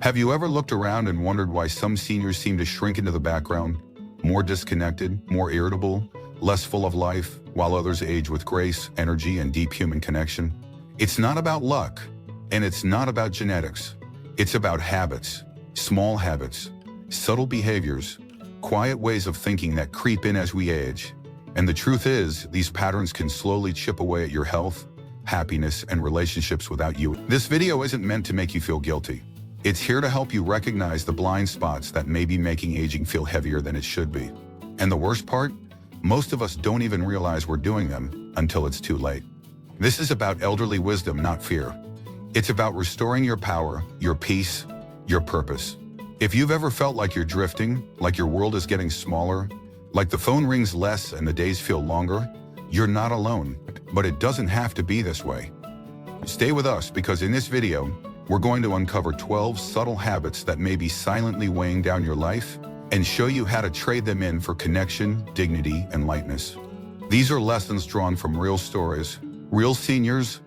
Have you ever looked around and wondered why some seniors seem to shrink into the background, more disconnected, more irritable, less full of life, while others age with grace, energy, and deep human connection? It's not about luck, and it's not about genetics. It's about habits, small habits, subtle behaviors, quiet ways of thinking that creep in as we age. And the truth is, these patterns can slowly chip away at your health, happiness, and relationships without you. This video isn't meant to make you feel guilty. It's here to help you recognize the blind spots that may be making aging feel heavier than it should be. And the worst part? Most of us don't even realize we're doing them until it's too late. This is about elderly wisdom, not fear. It's about restoring your power, your peace, your purpose. If you've ever felt like you're drifting, like your world is getting smaller, like the phone rings less and the days feel longer, you're not alone, but it doesn't have to be this way. Stay with us because in this video, we're going to uncover 12 subtle habits that may be silently weighing down your life and show you how to trade them in for connection, dignity, and lightness. These are lessons drawn from real stories, real seniors,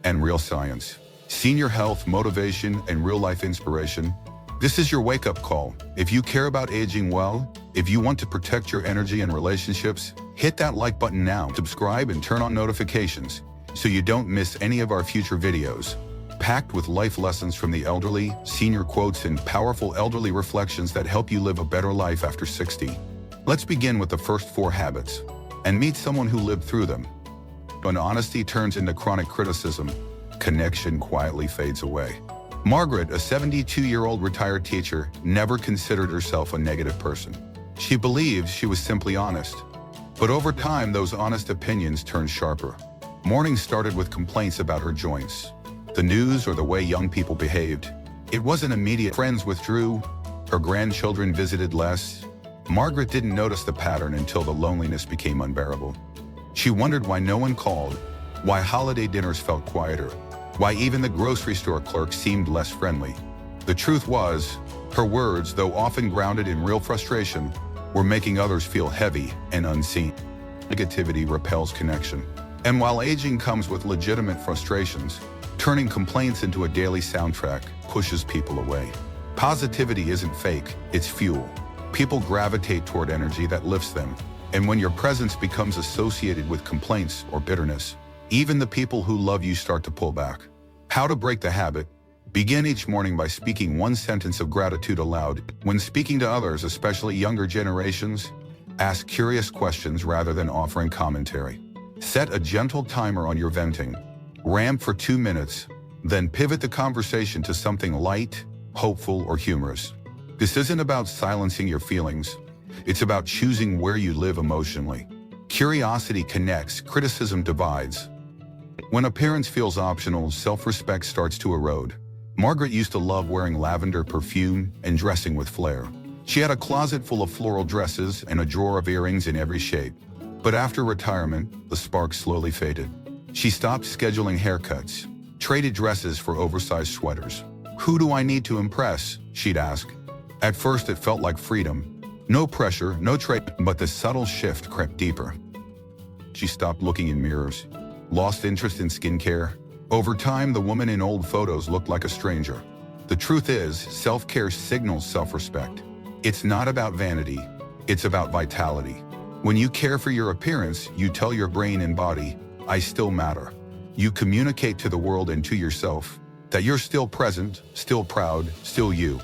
and real science. Senior health, motivation, and real-life inspiration. This is your wake-up call. If you care about aging well, if you want to protect your energy and relationships, hit that like button now. Subscribe and turn on notifications so you don't miss any of our future videos. Packed with life lessons from the elderly, senior quotes, and powerful elderly reflections that help you live a better life after 60. Let's begin with the first 4 habits and meet someone who lived through them. When honesty turns into chronic criticism, connection quietly fades away. Margaret, a 72-year-old retired teacher, never considered herself a negative person. She believed she was simply honest. But over time, those honest opinions turned sharper. Mornings started with complaints about her joints, the news, or the way young people behaved. It wasn't immediate. Friends withdrew, her grandchildren visited less. Margaret didn't notice the pattern until the loneliness became unbearable. She wondered why no one called, why holiday dinners felt quieter, why even the grocery store clerk seemed less friendly. The truth was, her words, though often grounded in real frustration, were making others feel heavy and unseen. Negativity repels connection. And while aging comes with legitimate frustrations, turning complaints into a daily soundtrack pushes people away. Positivity isn't fake, it's fuel. People gravitate toward energy that lifts them. And when your presence becomes associated with complaints or bitterness, even the people who love you start to pull back. How to break the habit? Begin each morning by speaking one sentence of gratitude aloud. When speaking to others, especially younger generations, ask curious questions rather than offering commentary. Set a gentle timer on your venting. Rant for 2 minutes, then pivot the conversation to something light, hopeful, or humorous. This isn't about silencing your feelings. It's about choosing where you live emotionally. Curiosity connects, criticism divides. When appearance feels optional, self-respect starts to erode. Margaret used to love wearing lavender perfume and dressing with flair. She had a closet full of floral dresses and a drawer of earrings in every shape. But after retirement, the spark slowly faded. She stopped scheduling haircuts, traded dresses for oversized sweaters. Who do I need to impress? She'd ask. At first it felt like freedom. No pressure, no trade, but the subtle shift crept deeper. She stopped looking in mirrors, lost interest in skincare. Over time, the woman in old photos looked like a stranger. The truth is, self-care signals self-respect. It's not about vanity, it's about vitality. When you care for your appearance, you tell your brain and body, I still matter. You communicate to the world and to yourself that you're still present, still proud, still you.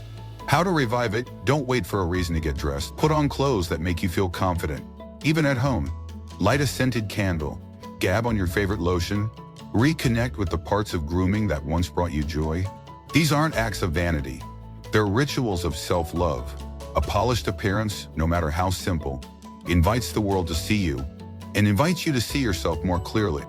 How to revive it? Don't wait for a reason to get dressed. Put on clothes that make you feel confident, even at home. Light a scented candle, gab on your favorite lotion, reconnect with the parts of grooming that once brought you joy. These aren't acts of vanity. They're rituals of self-love. A polished appearance, no matter how simple, invites the world to see you and invites you to see yourself more clearly.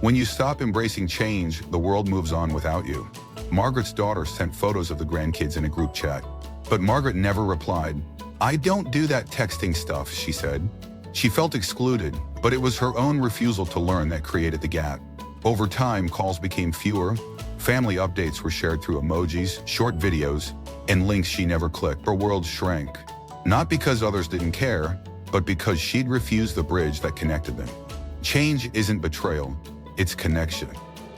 When you stop embracing change, the world moves on without you. Margaret's daughter sent photos of the grandkids in a group chat, but Margaret never replied. I don't do that texting stuff, she said. She felt excluded, but it was her own refusal to learn that created the gap. Over time, calls became fewer, family updates were shared through emojis, short videos, and links she never clicked. Her world shrank, not because others didn't care, but because she'd refused the bridge that connected them. Change isn't betrayal, it's connection.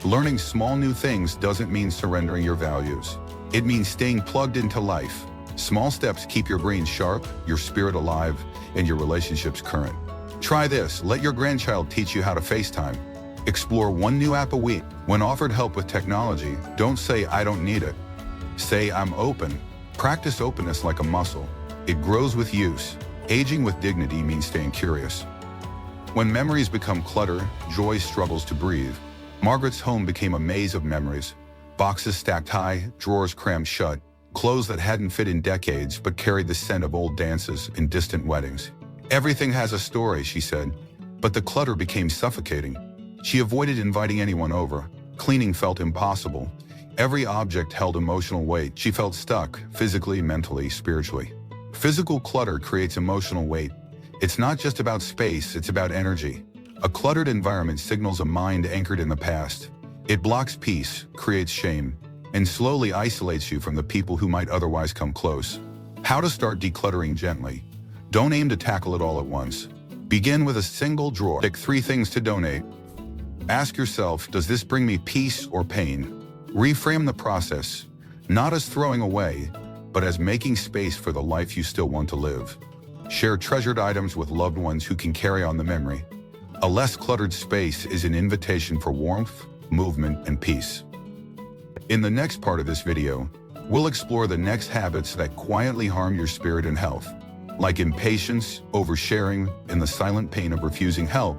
Learning small new things doesn't mean surrendering your values. It means staying plugged into life. Small steps keep your brain sharp, your spirit alive, and your relationships current. Try this. Let your grandchild teach you how to FaceTime. Explore one new app a week. When offered help with technology, don't say, "I don't need it." Say, "I'm open." Practice openness like a muscle. It grows with use. Aging with dignity means staying curious. When memories become clutter, joy struggles to breathe. Margaret's home became a maze of memories. Boxes stacked high, drawers crammed shut, clothes that hadn't fit in decades but carried the scent of old dances and distant weddings. "Everything has a story," she said, but the clutter became suffocating. She avoided inviting anyone over. Cleaning felt impossible. Every object held emotional weight. She felt stuck, physically, mentally, spiritually. Physical clutter creates emotional weight. It's not just about space, it's about energy. A cluttered environment signals a mind anchored in the past. It blocks peace, creates shame, and slowly isolates you from the people who might otherwise come close. How to start decluttering gently. Don't aim to tackle it all at once. Begin with a single drawer. Pick 3 things to donate. Ask yourself, does this bring me peace or pain? Reframe the process, not as throwing away, but as making space for the life you still want to live. Share treasured items with loved ones who can carry on the memory. A less cluttered space is an invitation for warmth, movement, and peace. In the next part of this video, we'll explore the next habits that quietly harm your spirit and health, like impatience, oversharing, and the silent pain of refusing help.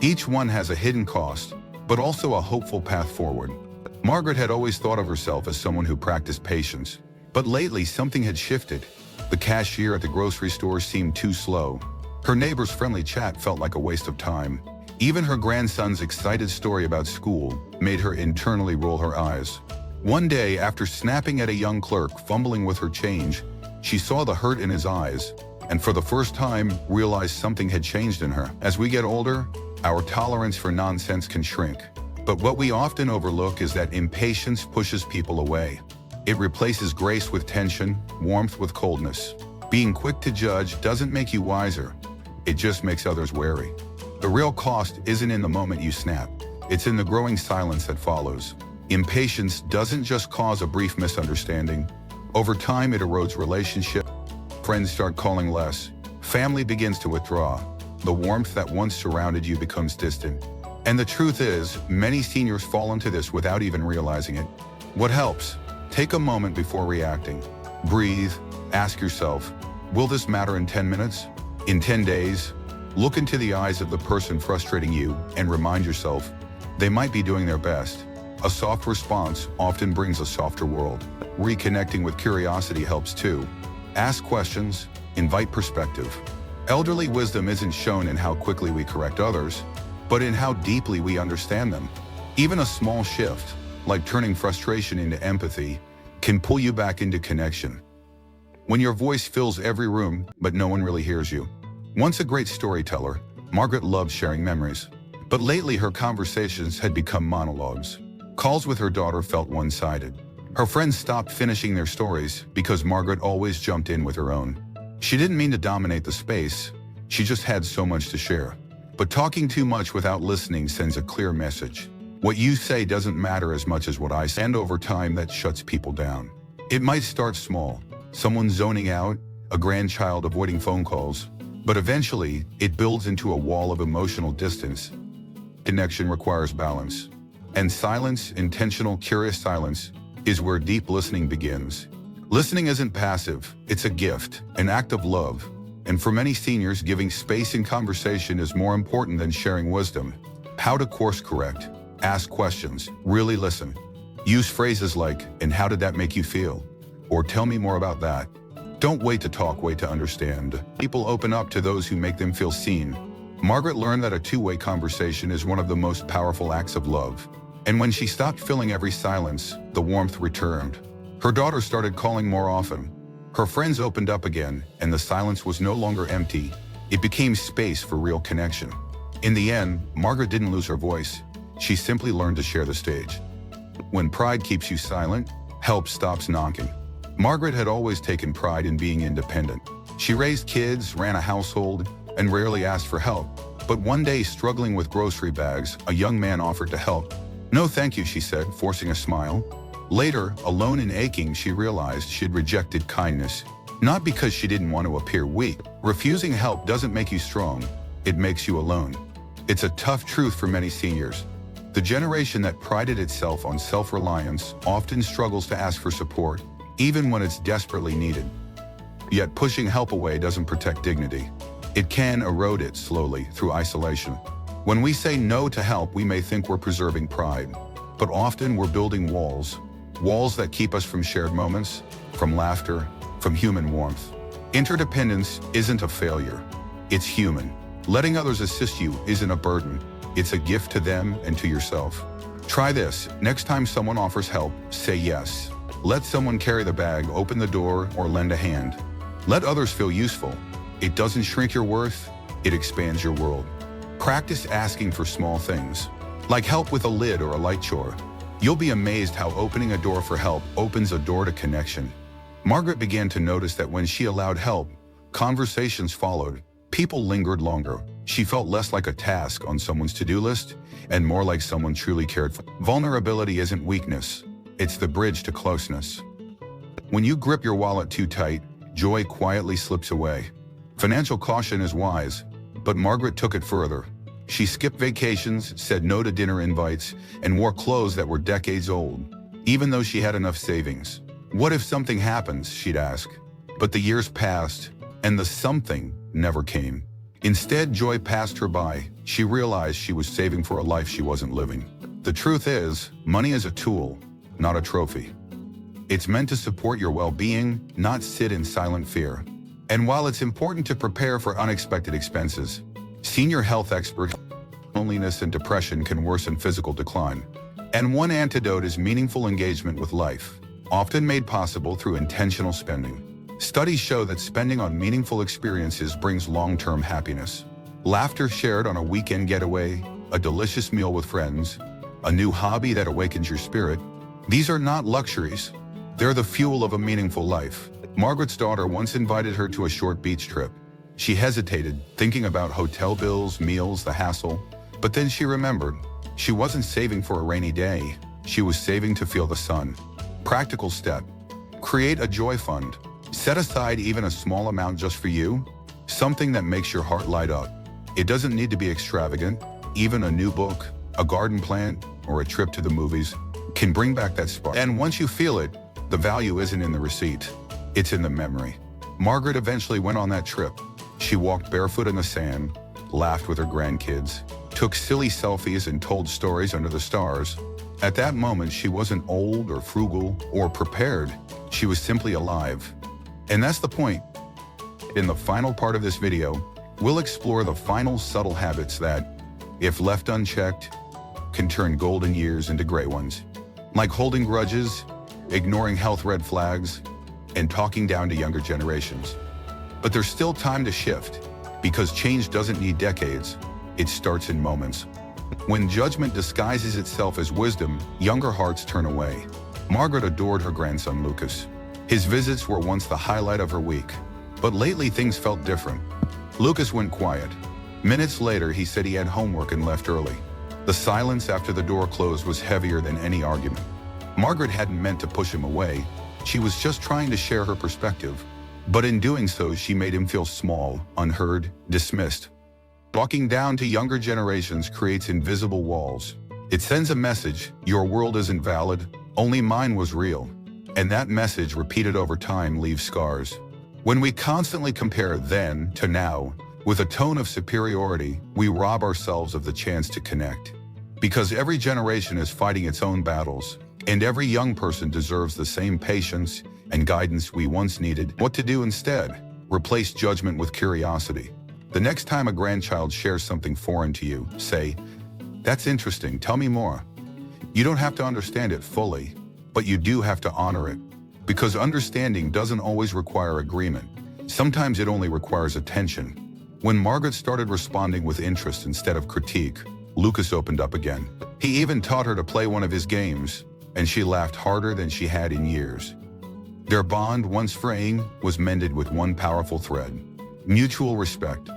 Each one has a hidden cost, but also a hopeful path forward. Margaret had always thought of herself as someone who practiced patience, but lately something had shifted. The cashier at the grocery store seemed too slow. Her neighbor's friendly chat felt like a waste of time. Even her grandson's excited story about school made her internally roll her eyes. One day, after snapping at a young clerk fumbling with her change, she saw the hurt in his eyes, and for the first time realized something had changed in her. As we get older, our tolerance for nonsense can shrink. But what we often overlook is that impatience pushes people away. It replaces grace with tension, warmth with coldness. Being quick to judge doesn't make you wiser. It just makes others wary. The real cost isn't in the moment you snap. It's in the growing silence that follows. Impatience doesn't just cause a brief misunderstanding. Over time, it erodes relationships. Friends start calling less. Family begins to withdraw. The warmth that once surrounded you becomes distant. And the truth is, many seniors fall into this without even realizing it. What helps? Take a moment before reacting. Breathe. Ask yourself, will this matter in 10 minutes? In 10 days? Look into the eyes of the person frustrating you and remind yourself, they might be doing their best. A soft response often brings a softer world. Reconnecting with curiosity helps too. Ask questions, invite perspective. Elderly wisdom isn't shown in how quickly we correct others, but in how deeply we understand them. Even a small shift, like turning frustration into empathy, can pull you back into connection. When your voice fills every room, but no one really hears you. Once a great storyteller, Margaret loved sharing memories. But lately her conversations had become monologues. Calls with her daughter felt one-sided. Her friends stopped finishing their stories because Margaret always jumped in with her own. She didn't mean to dominate the space, she just had so much to share. But talking too much without listening sends a clear message. What you say doesn't matter as much as what I say, and over time that shuts people down. It might start small, someone zoning out, a grandchild avoiding phone calls, but eventually it builds into a wall of emotional distance. Connection requires balance. And silence, intentional, curious silence, is where deep listening begins. Listening isn't passive, it's a gift, an act of love. And for many seniors, giving space in conversation is more important than sharing wisdom. How to course correct. Ask questions, really listen. Use phrases like, "And how did that make you feel?" Or "Tell me more about that." Don't wait to talk, wait to understand. People open up to those who make them feel seen. Margaret learned that a two-way conversation is one of the most powerful acts of love. And when she stopped filling every silence, the warmth returned. Her daughter started calling more often. Her friends opened up again, and the silence was no longer empty. It became space for real connection. In the end, Margaret didn't lose her voice. She simply learned to share the stage. When pride keeps you silent, help stops knocking. Margaret had always taken pride in being independent. She raised kids, ran a household, and rarely asked for help. But one day, struggling with grocery bags, a young man offered to help. "No, thank you," she said, forcing a smile. Later, alone and aching, she realized she'd rejected kindness. Not because she didn't want to appear weak. Refusing help doesn't make you strong. It makes you alone. It's a tough truth for many seniors. The generation that prided itself on self-reliance often struggles to ask for support, even when it's desperately needed. Yet pushing help away doesn't protect dignity. It can erode it slowly through isolation. When we say no to help, we may think we're preserving pride, but often we're building walls. Walls that keep us from shared moments, from laughter, from human warmth. Interdependence isn't a failure. It's human. Letting others assist you isn't a burden. It's a gift to them and to yourself. Try this. Next time someone offers help, say yes. Let someone carry the bag, open the door, or lend a hand. Let others feel useful. It doesn't shrink your worth, it expands your world. Practice asking for small things, like help with a lid or a light chore. You'll be amazed how opening a door for help opens a door to connection. Margaret began to notice that when she allowed help, conversations followed. People lingered longer. She felt less like a task on someone's to-do list and more like someone truly cared for. Vulnerability isn't weakness. It's the bridge to closeness. When you grip your wallet too tight, joy quietly slips away. Financial caution is wise, but Margaret took it further. She skipped vacations, said no to dinner invites, and wore clothes that were decades old, even though she had enough savings. What if something happens, she'd ask. But the years passed, and the something never came. Instead, joy passed her by. She realized she was saving for a life she wasn't living. The truth is, money is a tool, not a trophy. It's meant to support your well-being, not sit in silent fear. And while it's important to prepare for unexpected expenses, senior health experts say loneliness and depression can worsen physical decline. And one antidote is meaningful engagement with life, often made possible through intentional spending. Studies show that spending on meaningful experiences brings long-term happiness. Laughter shared on a weekend getaway, a delicious meal with friends, a new hobby that awakens your spirit. These are not luxuries. They're the fuel of a meaningful life. Margaret's daughter once invited her to a short beach trip. She hesitated, thinking about hotel bills, meals, the hassle. But then she remembered, she wasn't saving for a rainy day. She was saving to feel the sun. Practical step. Create a joy fund. Set aside even a small amount just for you, something that makes your heart light up. It doesn't need to be extravagant. Even a new book, a garden plant, or a trip to the movies can bring back that spark. And once you feel it, the value isn't in the receipt. It's in the memory. Margaret eventually went on that trip. She walked barefoot in the sand, laughed with her grandkids, took silly selfies and told stories under the stars. At that moment, she wasn't old or frugal or prepared. She was simply alive. And that's the point. In the final part of this video, we'll explore the final subtle habits that, if left unchecked, can turn golden years into gray ones. Like holding grudges, ignoring health red flags, and talking down to younger generations. But there's still time to shift, because change doesn't need decades, it starts in moments. When judgment disguises itself as wisdom, younger hearts turn away. Margaret adored her grandson Lucas. His visits were once the highlight of her week, but lately things felt different. Lucas went quiet. Minutes later, he said he had homework and left early. The silence after the door closed was heavier than any argument. Margaret hadn't meant to push him away. She was just trying to share her perspective. But in doing so, she made him feel small, unheard, dismissed. Walking down to younger generations creates invisible walls. It sends a message: your world isn't valid, only mine was real. And that message, repeated over time, leaves scars. When we constantly compare then to now, with a tone of superiority, we rob ourselves of the chance to connect. Because every generation is fighting its own battles, and every young person deserves the same patience and guidance we once needed. What to do instead? Replace judgment with curiosity. The next time a grandchild shares something foreign to you, say, "That's interesting, tell me more." You don't have to understand it fully, but you do have to honor it. Because understanding doesn't always require agreement. Sometimes it only requires attention. When Margaret started responding with interest instead of critique, Lucas opened up again. He even taught her to play one of his games, and she laughed harder than she had in years. Their bond, once fraying, was mended with one powerful thread: mutual respect.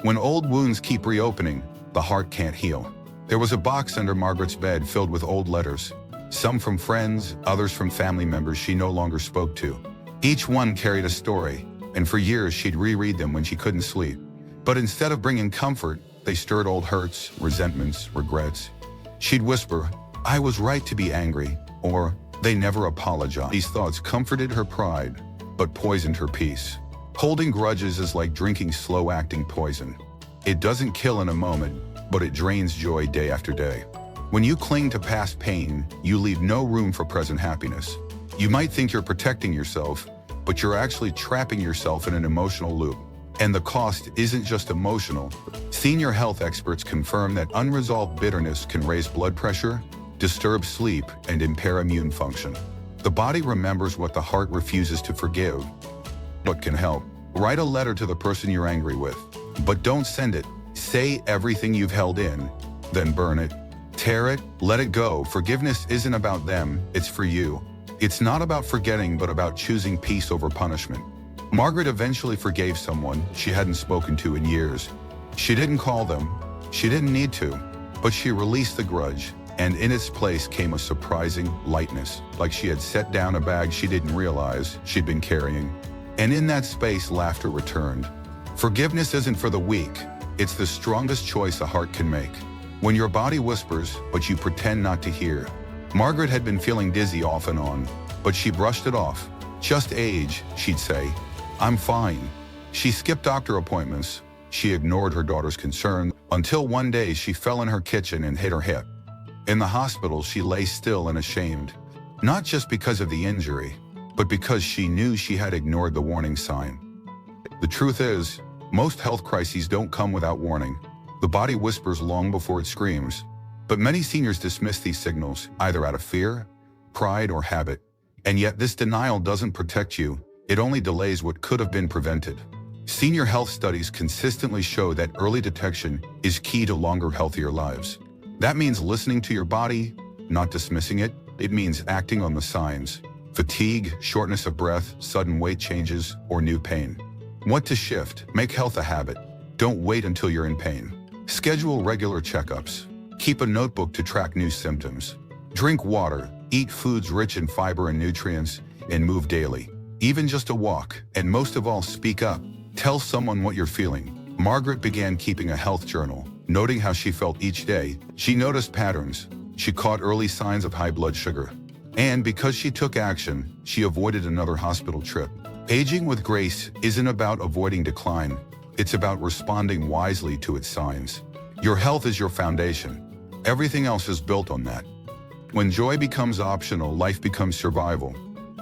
When old wounds keep reopening, the heart can't heal. There was a box under Margaret's bed filled with old letters, some from friends, others from family members she no longer spoke to. Each one carried a story, and for years she'd reread them when she couldn't sleep. But instead of bringing comfort, they stirred old hurts, resentments, regrets. She'd whisper, "I was right to be angry," or "They never apologized." These thoughts comforted her pride, but poisoned her peace. Holding grudges is like drinking slow-acting poison. It doesn't kill in a moment, but it drains joy day after day. When you cling to past pain, you leave no room for present happiness. You might think you're protecting yourself, but you're actually trapping yourself in an emotional loop. And the cost isn't just emotional. Senior health experts confirm that unresolved bitterness can raise blood pressure, disturb sleep, and impair immune function. The body remembers what the heart refuses to forgive. What can help? Write a letter to the person you're angry with, but don't send it. Say everything you've held in, then burn it. Tear it, let it go. Forgiveness isn't about them, it's for you. It's not about forgetting, but about choosing peace over punishment. Margaret eventually forgave someone she hadn't spoken to in years. She didn't call them, she didn't need to, but she released the grudge, and in its place came a surprising lightness, like she had set down a bag she didn't realize she'd been carrying. And in that space, laughter returned. Forgiveness isn't for the weak, it's the strongest choice a heart can make. When your body whispers, but you pretend not to hear. Margaret had been feeling dizzy off and on, but she brushed it off. "Just age," she'd say. "I'm fine." She skipped doctor appointments. She ignored her daughter's concern until one day she fell in her kitchen and hit her hip. In the hospital, she lay still and ashamed, not just because of the injury, but because she knew she had ignored the warning sign. The truth is, most health crises don't come without warning. The body whispers long before it screams. But many seniors dismiss these signals, either out of fear, pride, or habit. And yet this denial doesn't protect you, it only delays what could have been prevented. Senior health studies consistently show that early detection is key to longer, healthier lives. That means listening to your body, not dismissing it. It means acting on the signs: fatigue, shortness of breath, sudden weight changes, or new pain. What to shift? Make health a habit. Don't wait until you're in pain. Schedule regular checkups. Keep a notebook to track new symptoms. Drink water, eat foods rich in fiber and nutrients, and move daily. Even just a walk, and most of all, speak up. Tell someone what you're feeling. Margaret began keeping a health journal, noting how she felt each day. She noticed patterns. She caught early signs of high blood sugar. And because she took action, she avoided another hospital trip. Aging with grace isn't about avoiding decline. It's about responding wisely to its signs. Your health is your foundation. Everything else is built on that. When joy becomes optional, life becomes survival.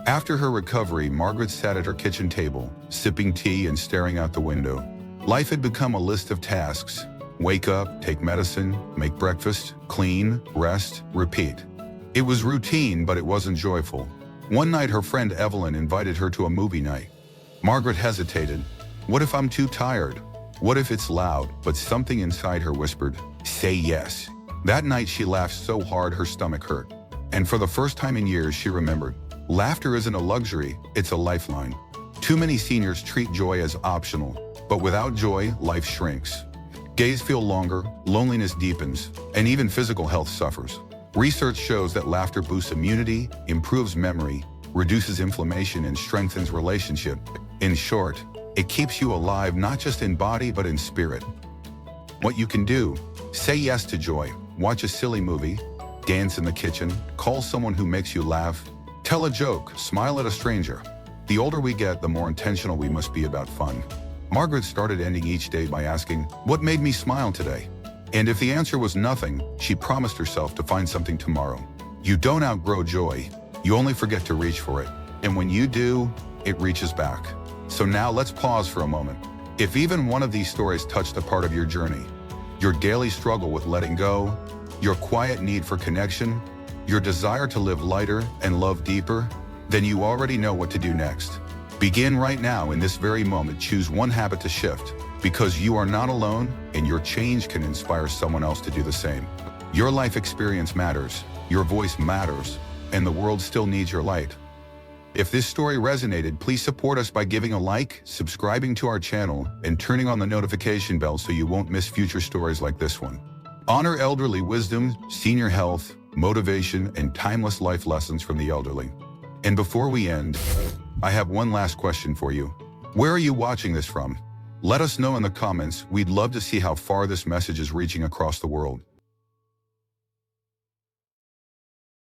After her recovery, Margaret sat at her kitchen table, sipping tea and staring out the window. Life had become a list of tasks. Wake up, take medicine, make breakfast, clean, rest, repeat. It was routine, but it wasn't joyful. One night, her friend Evelyn invited her to a movie night. Margaret hesitated. What if I'm too tired? What if it's loud? But something inside her whispered, "Say yes." That night, she laughed so hard her stomach hurt. And for the first time in years, she remembered, laughter isn't a luxury, it's a lifeline. Too many seniors treat joy as optional, but without joy, life shrinks. Days feel longer, loneliness deepens, and even physical health suffers. Research shows that laughter boosts immunity, improves memory, reduces inflammation, and strengthens relationship. In short, it keeps you alive not just in body but in spirit. What you can do: say yes to joy. Watch a silly movie, dance in the kitchen, call someone who makes you laugh, tell a joke, smile at a stranger. The older we get, the more intentional we must be about fun. Margaret started ending each day by asking, "What made me smile today?" And if the answer was nothing, she promised herself to find something tomorrow. You don't outgrow joy, you only forget to reach for it. And when you do, it reaches back. So now let's pause for a moment. If even one of these stories touched a part of your journey, your daily struggle with letting go, your quiet need for connection, your desire to live lighter and love deeper, then you already know what to do next. Begin right now in this very moment. Choose one habit to shift, because you are not alone and your change can inspire someone else to do the same. Your life experience matters, your voice matters, and the world still needs your light. If this story resonated, please support us by giving a like, subscribing to our channel, and turning on the notification bell so you won't miss future stories like this one. Honor elderly wisdom, senior health, motivation, and timeless life lessons from the elderly. And before we end, I have one last question for you. Where are you watching this from? Let us know in the comments. We'd love to see how far this message is reaching across the world.